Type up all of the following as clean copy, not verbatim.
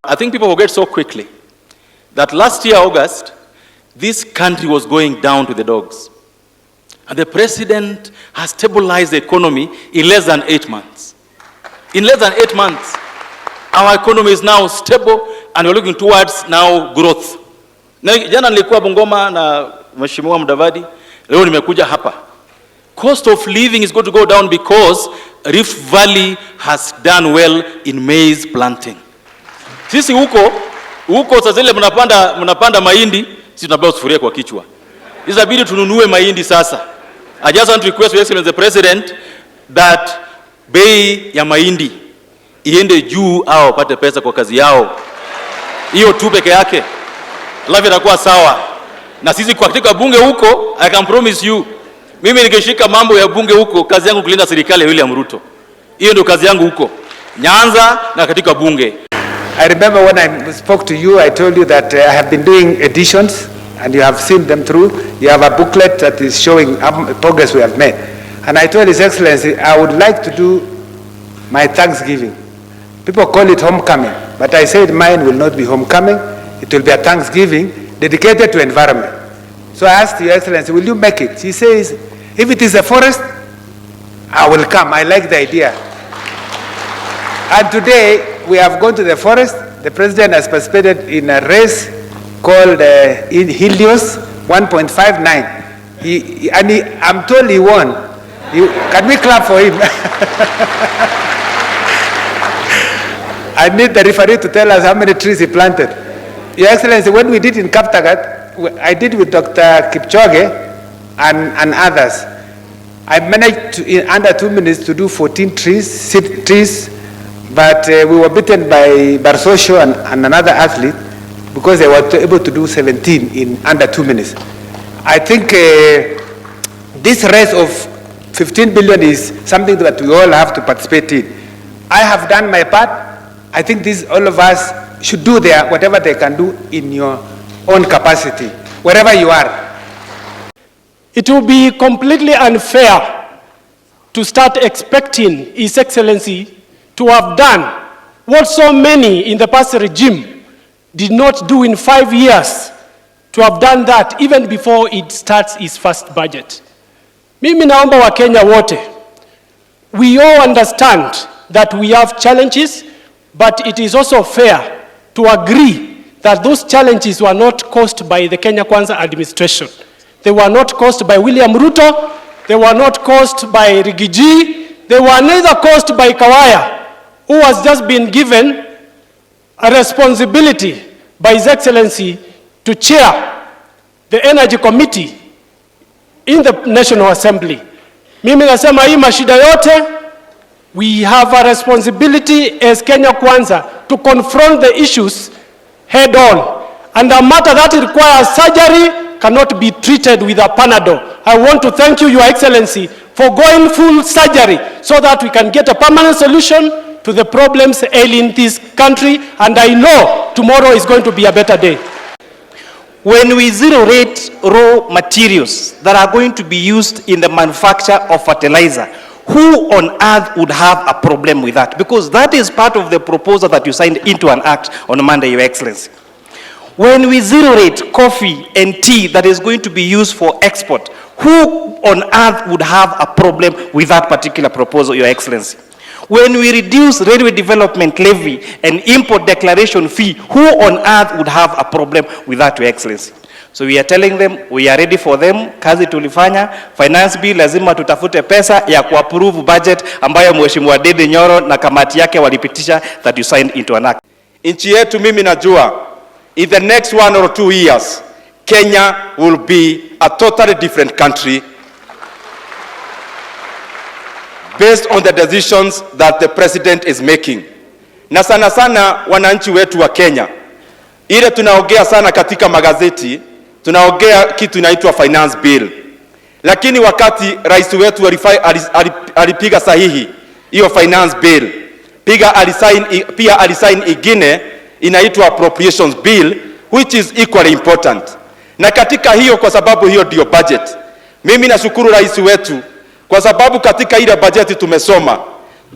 I think people forget so quickly that last year, August, this country was going down to the dogs. And the president has stabilized the economy in less than 8 months. In less than 8 months, our economy is now stable and we're looking towards now growth. Na jana nilikuwa Bungoma na Mheshimiwa Mudavadi, leo nimekuja hapa. Cost of living is going to go down because Rift Valley has done well in maize planting. Sisi huko sasa zile mnapanda mahindi, sisi tunabeba sufuria kwa kichwa. Inabidi tununue mahindi sasa. I just want to request Your Excellency the President that bei ya mahindi iende juu au wapate pesa kwa kazi yao. Hiyo tu peke yake. Life itakuwa sawa. Na sisi kwa katika bunge huko, I can promise you, mimi nikishika mambo ya bunge huko, kazi yangu kulinda serikali ya William Ruto. Hiyo ndio kazi yangu huko. Nyanza na katika bunge. I remember when I spoke to you, I told you that I have been doing editions and you have seen them through. You have a booklet that is showing progress we have made. And I told His Excellency, I would like to do my Thanksgiving. People call it homecoming, but I said mine will not be homecoming. It will be a Thanksgiving dedicated to environment. So I asked Your Excellency, will you make it? He says, if it is a forest, I will come. I like the idea. And today, we have gone to the forest. The President has participated in a race called Helios 1.59. I'm told he won. Can we clap for him? I need the referee to tell us how many trees he planted. Your Excellency, when we did in Kaptagat, I did with Dr. Kipchoge and others. I managed to, in under 2 minutes to do 14 trees, but we were beaten by Barsosho and another athlete because they were able to do 17 in under 2 minutes. I think this race of 15 billion is something that we all have to participate in. I have done my part. I think all of us should do whatever they can do in your own capacity, wherever you are. It will be completely unfair to start expecting His Excellency to have done what so many in the past regime did not do in 5 years, to have done that even before it starts its first budget. Mimi naomba wa Kenya wote, we all understand that we have challenges, but it is also fair to agree that those challenges were not caused by the Kenya Kwanza administration. They were not caused by William Ruto, they were not caused by Rigiji, they were neither caused by Kawaya, who has just been given a responsibility by His Excellency to chair the Energy Committee in the National Assembly. Mimi nasema hii mashida yote, we have a responsibility as Kenya Kwanza to confront the issues head on. And a matter that requires surgery cannot be treated with a Panadol. I want to thank you, Your Excellency, for going full surgery so that we can get a permanent solution to the problems ailing this country, and I know tomorrow is going to be a better day. When we zero rate raw materials that are going to be used in the manufacture of fertilizer, who on earth would have a problem with that? Because that is part of the proposal that you signed into an act on Monday, Your Excellency. When we zero rate coffee and tea that is going to be used for export, who on earth would have a problem with that particular proposal, Your Excellency? When we reduce railway development levy and import declaration fee, who on earth would have a problem with that, Your Excellency? So we are telling them, we are ready for them. Kazi tulifanya, finance bill lazima tutafute pesa ya kuapprove budget ambayo Mheshimiwa Dede Nyoro na kamati yake walipitisha that you signed into an act. Nchi yetu mimi najua, in the next 1 or 2 years, Kenya will be a totally different country based on the decisions that the president is making. Na sana sana wananchi wetu wa Kenya, ile tunaongea sana katika magazeti, tunaongea kitu inaitwa finance bill. Lakini wakati rais wetu alipiga sahihi hiyo finance bill, pia alisign ingine inaitwa appropriations bill, which is equally important. Na katika hiyo, kwa sababu hiyo ndio budget, mimi nashukuru rais wetu kwa sababu katika ile budget tumesoma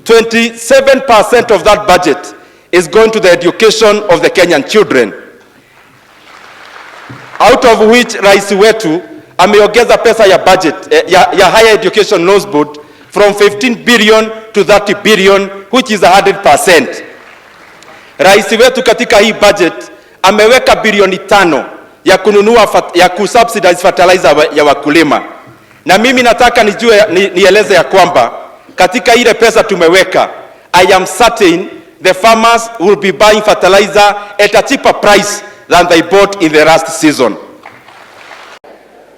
27% of that budget is going to the education of the Kenyan children, out of which Rais wetu ameongeza pesa ya budget ya higher education loans board from 15 billion to 30 billion, which is 100%. Rais wetu katika hii budget ameweka bilioni 5 ya kununua ya kusubsidize fertilizer ya wakulima. Na mimi nataka nieleze ya kwamba katika ile pesa tumeweka, I am certain the farmers will be buying fertilizer at a cheaper price than they bought in the last season.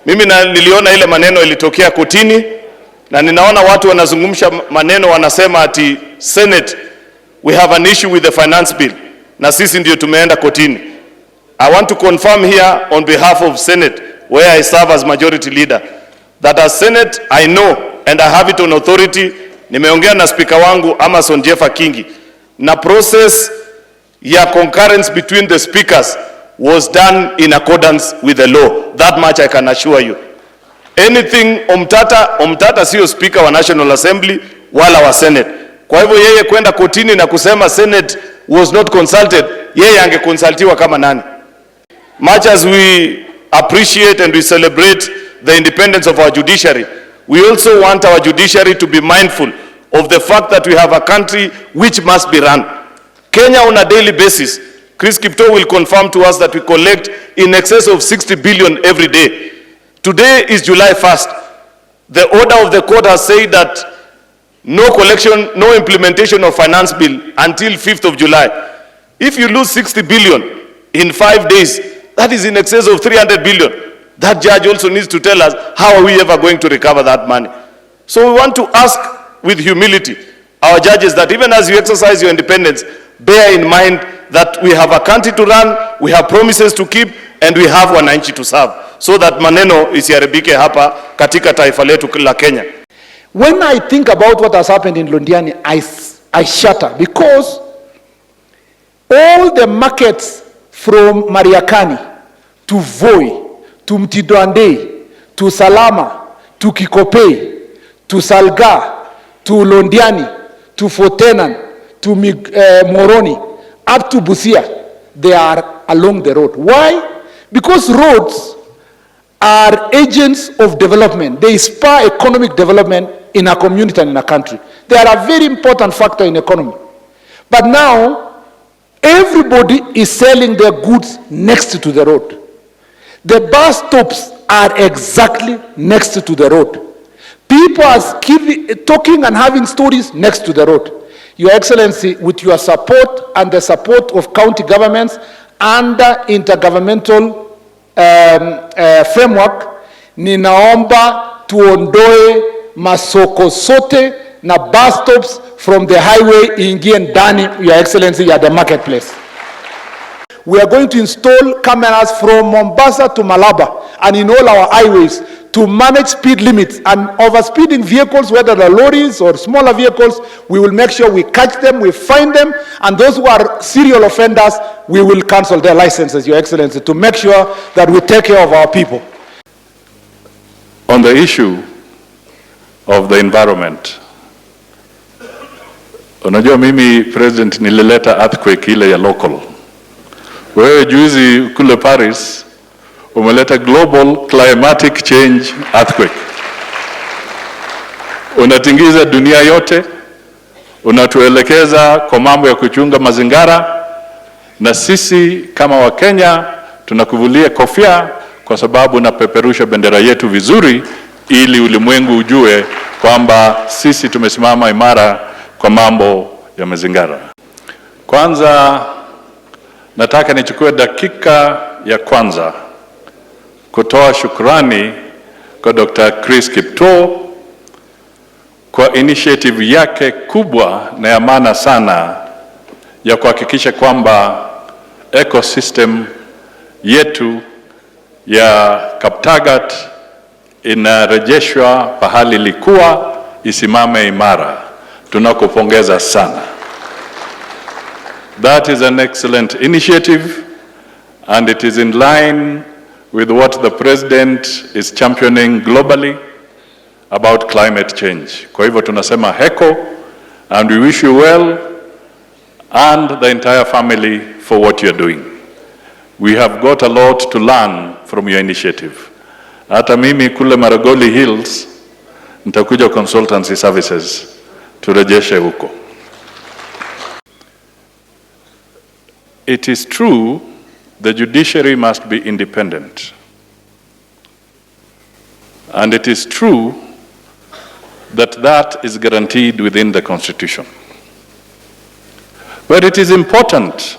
Mimi niliona ile maneno ilitokea kotini, na ninaona watu wanazungumsha maneno, wanasema ati Senate we have an issue with the finance bill, na sisi ndio tumeenda kotini. I want to confirm here on behalf of Senate, where I serve as majority leader, that as Senate I know and I have it on authority. Nimeongea na speaker wangu Amason Jeffa Kingi, na process ya concurrence between the speakers was done in accordance with the law. That much I can assure you. Anything Omtata sio speaker wa National Assembly wala wa Senate. Kwa hivyo yeye kwenda kotini na kusema Senate was not consulted, yeye angekonsultiwa kama nani? Much as we appreciate and we celebrate the independence of our judiciary, we also want our judiciary to be mindful of the fact that we have a country which must be run. Kenya on a daily basis, Chris Kipto will confirm to us that we collect in excess of 60 billion every day. Today is July 1st. The order of the court has said that no collection, no implementation of finance bill until 5th of July. If you lose 60 billion in 5 days, that is in excess of 300 billion. That judge also needs to tell us, how are we ever going to recover that money? So we want to ask with humility our judges that even as you exercise your independence, bear in mind that we have a country to run, we have promises to keep, and we have wananchi to serve, so that maneno isiharibike hapa katika taifa letu la Kenya. When I think about what has happened in Londian, I shudder, because all the markets from Mariakani to Voi to Mtidwandei to Salama to Kikopey to Salga to Londiani to Fortenan to Moroni up to Busia, they are along the road. Why? Because roads are agents of development. They spur economic development in a community and in a country. They are a very important factor in economy. But now, everybody is selling their goods next to the road. The bus stops are exactly next to the road. People are talking and having stories next to the road. Your Excellency, with your support and the support of county governments under intergovernmental framework, ninaomba tuondoe masoko sote na bus stops from the highway ingie ndani, Your Excellency, at the marketplace. We are going to install cameras from Mombasa to Malaba and in all our highways to manage speed limits, and overspeeding vehicles, whether they're lorries or smaller vehicles, we will make sure we catch them, we find them, and those who are serial offenders, we will cancel their licenses, Your Excellency, to make sure that we take care of our people. On the issue of the environment, unajua mimi President nilileta earthquake ile ya local. Wewe juzi kule Paris umeleta global climatic change earthquake. Unatingiza dunia yote, unatuelekeza kwa mambo ya kuchunga mazingira, na sisi kama Wakenya tunakuvulia kofia kwa sababu unapeperusha bendera yetu vizuri, ili ulimwengu ujue kwamba sisi tumesimama imara kwa mambo ya mazingira. Kwanza nataka nichukue dakika ya kwanza kutoa shukrani kwa Dr. Chris Kipto kwa initiative yake kubwa na ya maana sana ya kuhakikisha kwamba ecosystem yetu ya Kaptagat inarejeshwa pahali ilikuwa, isimame imara. Tunakupongeza sana. That is an excellent initiative, and it is in line with what the President is championing globally about climate change. Kwa hivyo tunasema heko, And we wish you well and the entire family for what you're doing. We have got a lot to learn from your initiative. Hata mimi kule Maragoli Hills, nitakuja consultancy services, turejeshe huko. It is true the judiciary must be independent. And it is true that is guaranteed within the Constitution. But it is important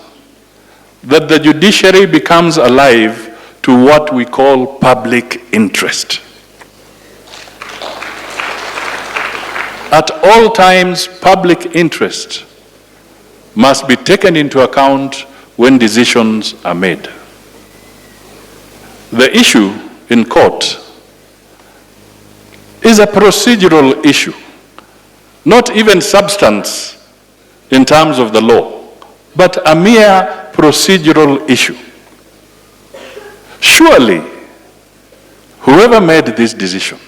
that the judiciary becomes alive to what we call public interest. At all times, public interest must be taken into account when decisions are made. The issue in court is a procedural issue, not even substance in terms of the law, but a mere procedural issue. Surely, whoever made this decision,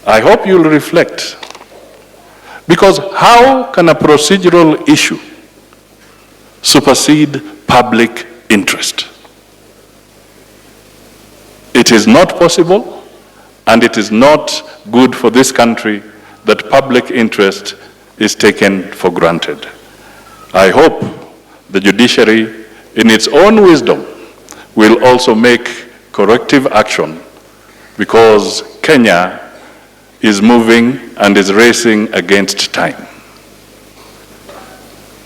I hope you'll reflect, because how can a procedural issue supersede public interest? It is not possible, and it is not good for this country that public interest is taken for granted. I hope the judiciary, in its own wisdom, will also make corrective action, because Kenya is moving and is racing against time.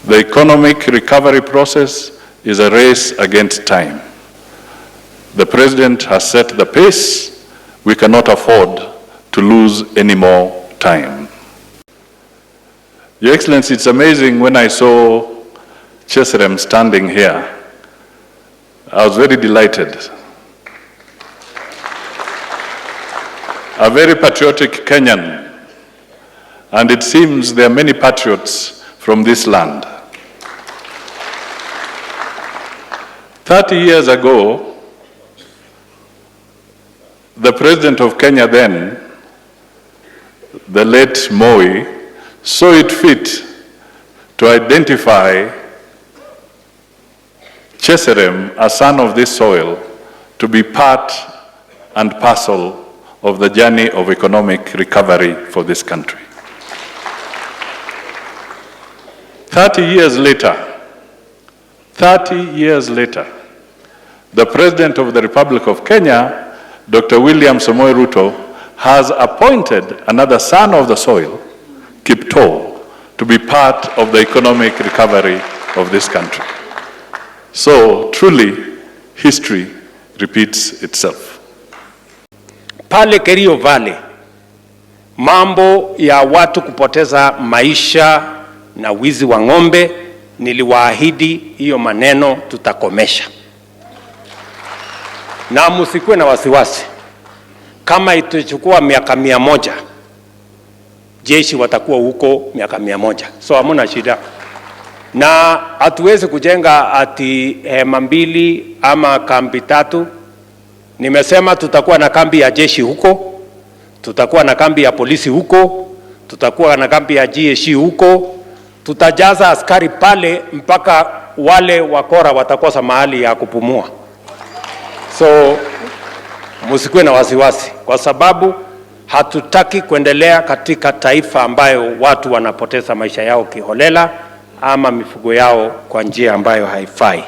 The economic recovery process is a race against time. The President has set the pace. We cannot afford to lose any more time. Your Excellency, it's amazing when I saw Cheserem standing here. I was very delighted. A very patriotic Kenyan, and it seems there are many patriots from this land. 30 years ago, the President of Kenya then, the late Moi, saw it fit to identify Cheserem, a son of this soil, to be part and parcel of the journey of economic recovery for this country. 30 years later, the President of the Republic of Kenya, Dr. William Samoei Ruto, has appointed another son of the soil, Kiptoo, to be part of the economic recovery of this country. So truly, history repeats itself. Pale Kerio Valley, mambo ya watu kupoteza maisha na wizi wa ng'ombe, niliwaahidi hiyo maneno tutakomesha. Na msikuwe na wasiwasi, kama itachukua miaka 100, jeshi watakuwa huko miaka 100. So hamuna shida. Na hatuwezi kujenga ati hema 2 ama kambi 3. Nimesema tutakuwa na kambi ya jeshi huko, tutakuwa na kambi ya polisi huko, tutakuwa na kambi ya GSU huko. Tutajaza askari pale mpaka wale wakora watakosa mahali ya kupumua. So msikuwe na wasiwasi, kwa sababu hatutaki kuendelea katika taifa ambayo watu wanapoteza maisha yao kiholela ama mifugo yao kwa njia ambayo haifai.